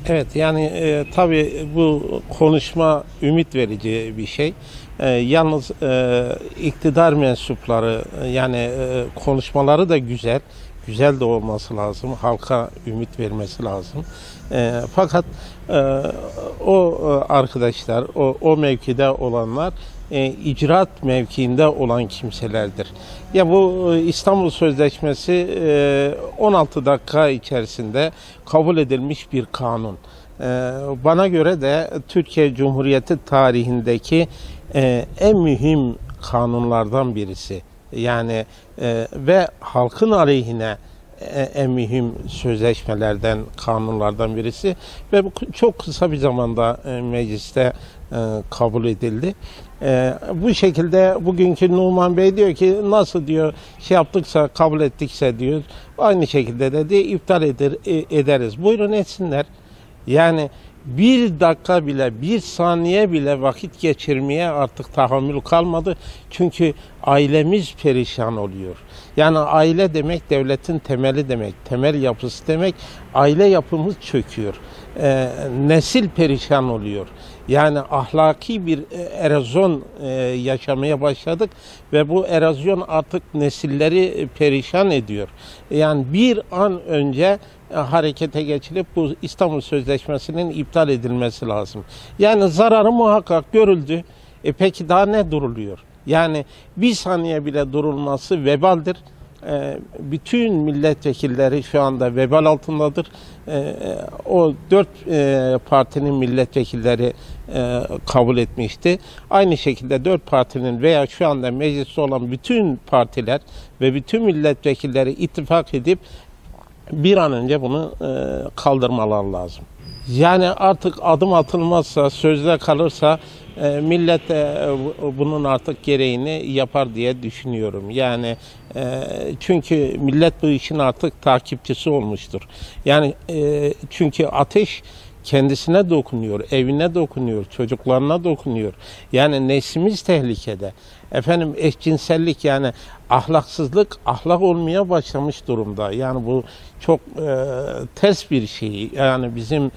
Evet, yani tabii bu konuşma ümit verici bir şey. Yalnız iktidar mensupları yani konuşmaları da güzel, güzel de olması lazım. Halka ümit vermesi lazım. Fakat o arkadaşlar, o mevkide olanlar icraat mevkiinde olan kimselerdir. Ya bu İstanbul Sözleşmesi 16 dakika içerisinde kabul edilmiş bir kanun. Bana göre de Türkiye Cumhuriyeti tarihindeki en mühim kanunlardan birisi. Yani ve halkın aleyhine en mühim sözleşmelerden, kanunlardan birisi ve bu çok kısa bir zamanda mecliste kabul edildi. Bu şekilde bugünkü Numan Bey diyor ki nasıl diyor şey yaptıksa kabul ettikse diyor aynı şekilde de iptal ederiz. Buyurun etsinler. Yani bir dakika bile, bir saniye bile vakit geçirmeye artık tahammül kalmadı. Çünkü ailemiz perişan oluyor. Yani aile demek devletin temeli demek, temel yapısı demek. Aile yapımız çöküyor. Nesil perişan oluyor. Yani ahlaki bir erozyon yaşamaya başladık ve bu erozyon artık nesilleri perişan ediyor. Yani bir an önce harekete geçilip bu İstanbul Sözleşmesi'nin iptal edilmesi lazım. Yani zararı muhakkak görüldü. Peki daha ne duruluyor? Yani bir saniye bile durulması vebaldir. Bütün milletvekilleri şu anda vebal altındadır. O 4 partinin milletvekilleri kabul etmişti. Aynı şekilde 4 partinin veya şu anda mecliste olan bütün partiler ve bütün milletvekilleri ittifak edip bir an önce bunu kaldırmaları lazım. Yani artık adım atılmazsa, sözde kalırsa millet bunun artık gereğini yapar diye düşünüyorum. Yani çünkü millet bu işin artık takipçisi olmuştur. Yani çünkü ateş kendisine dokunuyor, evine dokunuyor, çocuklarına dokunuyor. Yani neslimiz tehlikede. Efendim eşcinsellik yani ahlaksızlık ahlak olmaya başlamış durumda. Yani bu çok ters bir şey. Yani bizim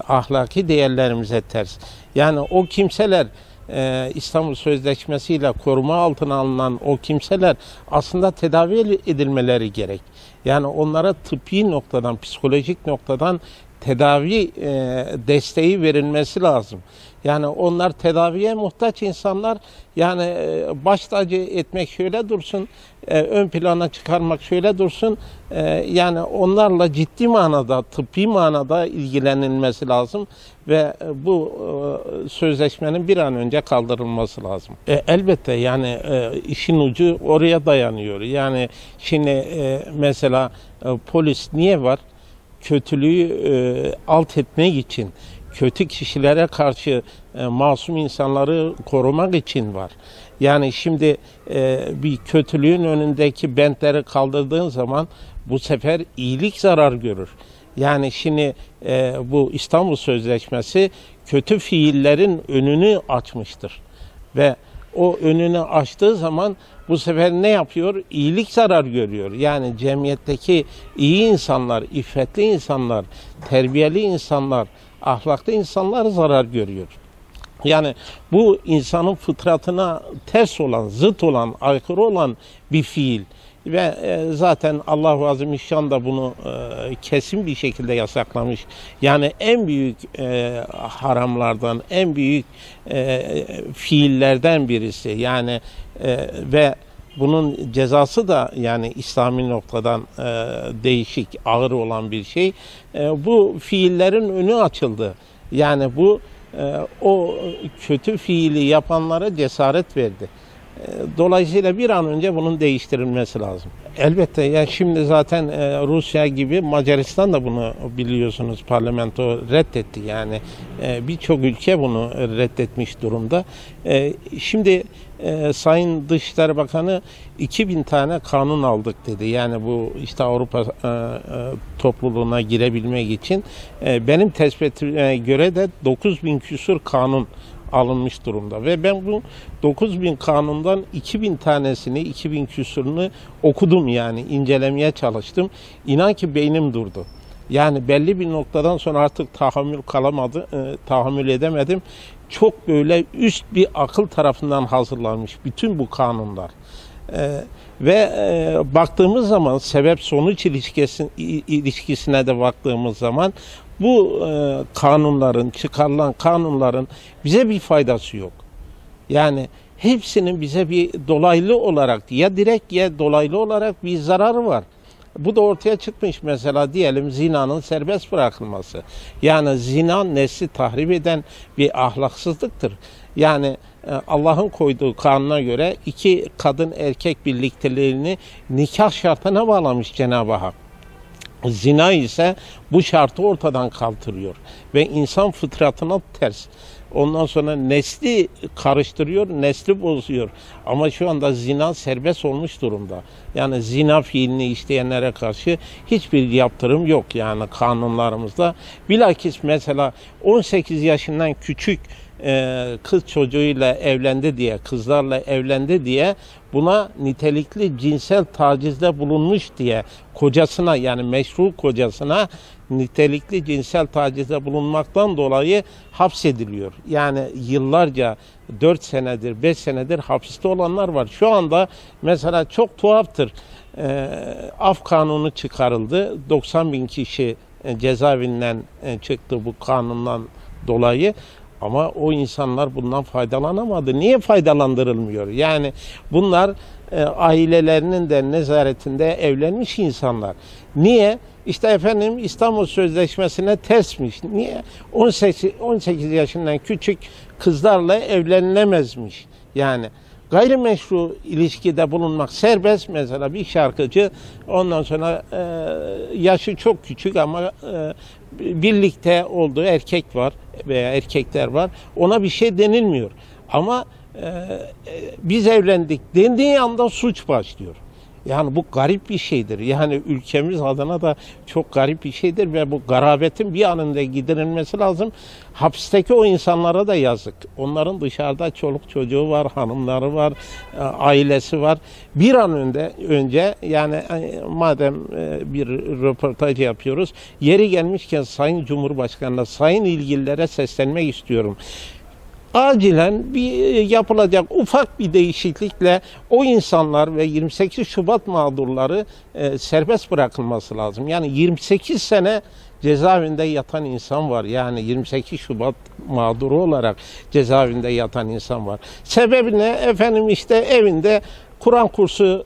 ahlaki değerlerimize ters. Yani o kimseler İstanbul Sözleşmesi ile koruma altına alınan o kimseler aslında tedavi edilmeleri gerek. Yani onlara tıbbi noktadan, psikolojik noktadan tedavi desteği verilmesi lazım. Yani onlar tedaviye muhtaç insanlar. Yani baş tacı etmek şöyle dursun, ön plana çıkarmak şöyle dursun. Yani onlarla ciddi manada, tıbbi manada ilgilenilmesi lazım ve bu sözleşmenin bir an önce kaldırılması lazım. Elbette yani işin ucu oraya dayanıyor. Yani şimdi mesela polis niye var? Kötülüğü alt etmek için, kötü kişilere karşı masum insanları korumak için var. Yani şimdi bir kötülüğün önündeki bentleri kaldırdığın zaman bu sefer iyilik zarar görür. Yani şimdi bu İstanbul Sözleşmesi kötü fiillerin önünü açmıştır. Ve o önünü açtığı zaman bu sefer ne yapıyor? İyilik zarar görüyor. Yani cemiyetteki iyi insanlar, iffetli insanlar, terbiyeli insanlar, ahlaklı insanlar zarar görüyor. Yani bu insanın fıtratına ters olan, zıt olan, aykırı olan bir fiil. Ve zaten Allah-u Azimüşşan da bunu kesin bir şekilde yasaklamış. Yani en büyük haramlardan, en büyük fiillerden birisi. Yani ve bunun cezası da yani İslami noktadan değişik, ağır olan bir şey. Bu fiillerin önü açıldı. Yani bu o kötü fiili yapanlara cesaret verdi. Dolayısıyla bir an önce bunun değiştirilmesi lazım. Elbette ya şimdi zaten Rusya gibi Macaristan da bunu biliyorsunuz parlamento reddetti. Yani birçok ülke bunu reddetmiş durumda. Şimdi Sayın Dışişleri Bakanı 2000 tane kanun aldık dedi. Yani bu işte Avrupa topluluğuna girebilmek için benim tespitime göre de 9000 küsur kanun alınmış durumda ve ben bu 9000 kanundan 2000 tanesini, 2000 küsurunu okudum yani incelemeye çalıştım. İnan ki beynim durdu. Yani belli bir noktadan sonra artık tahammül edemedim. Çok böyle üst bir akıl tarafından hazırlanmış bütün bu kanunlar. Baktığımız zaman sebep-sonuç ilişkisine de baktığımız zaman bu çıkarılan kanunların bize bir faydası yok. Yani hepsinin bize bir dolaylı olarak ya direkt ya dolaylı olarak bir zararı var. Bu da ortaya çıkmış mesela diyelim zinanın serbest bırakılması. Yani zina nesli tahrip eden bir ahlaksızlıktır. Yani Allah'ın koyduğu kanuna göre iki kadın erkek birlikteliğini nikah şartına bağlamış Cenab-ı Hak. Zina ise bu şartı ortadan kaldırıyor ve insan fıtratına ters. Ondan sonra nesli karıştırıyor, nesli bozuyor. Ama şu anda zina serbest olmuş durumda. Yani zina fiilini işleyenlere karşı hiçbir yaptırım yok yani kanunlarımızda. Bilakis mesela 18 yaşından küçük kız çocuğuyla evlendi diye, kızlarla evlendi diye buna nitelikli cinsel tacizde bulunmuş diye kocasına yani meşru kocasına nitelikli cinsel tacizde bulunmaktan dolayı hapsediliyor. Yani yıllarca 4 senedir, 5 senedir hapiste olanlar var. Şu anda mesela çok tuhaftır. Af kanunu çıkarıldı. 90 bin kişi cezaevinden çıktı bu kanundan dolayı. Ama o insanlar bundan faydalanamadı. Niye faydalandırılmıyor? Yani bunlar ailelerinin de nezaretinde evlenmiş insanlar. Niye? İşte efendim İstanbul Sözleşmesi'ne tersmiş. Niye? 18 yaşından küçük kızlarla evlenilemezmiş. Yani gayrimeşru ilişkide bulunmak serbest. Mesela bir şarkıcı ondan sonra yaşı çok küçük ama birlikte olduğu erkek var veya erkekler var. Ona bir şey denilmiyor. Ama biz evlendik dendiği anda suç başlıyor. Yani bu garip bir şeydir. Yani ülkemiz adına da çok garip bir şeydir ve bu garabetin bir anında giderilmesi lazım. Hapisteki o insanlara da yazık. Onların dışarıda çoluk çocuğu var, hanımları var, ailesi var. Bir an önce yani madem bir röportaj yapıyoruz, yeri gelmişken Sayın Cumhurbaşkanı'na, sayın ilgililere seslenmek istiyorum. Acilen yapılacak ufak bir değişiklikle o insanlar ve 28 Şubat mağdurları serbest bırakılması lazım. Yani 28 sene cezaevinde yatan insan var. Yani 28 Şubat mağduru olarak cezaevinde yatan insan var. Sebebi ne? Efendim işte evinde Kur'an kursu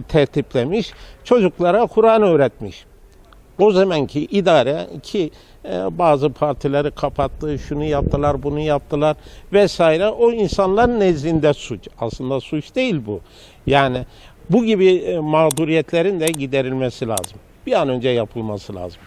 tertiplemiş, çocuklara Kur'an öğretmiş. O zamanki idare ki bazı partileri kapattı, şunu yaptılar, bunu yaptılar vesaire. O insanların nezdinde suç. Aslında suç değil bu. Yani bu gibi mağduriyetlerin de giderilmesi lazım. Bir an önce yapılması lazım.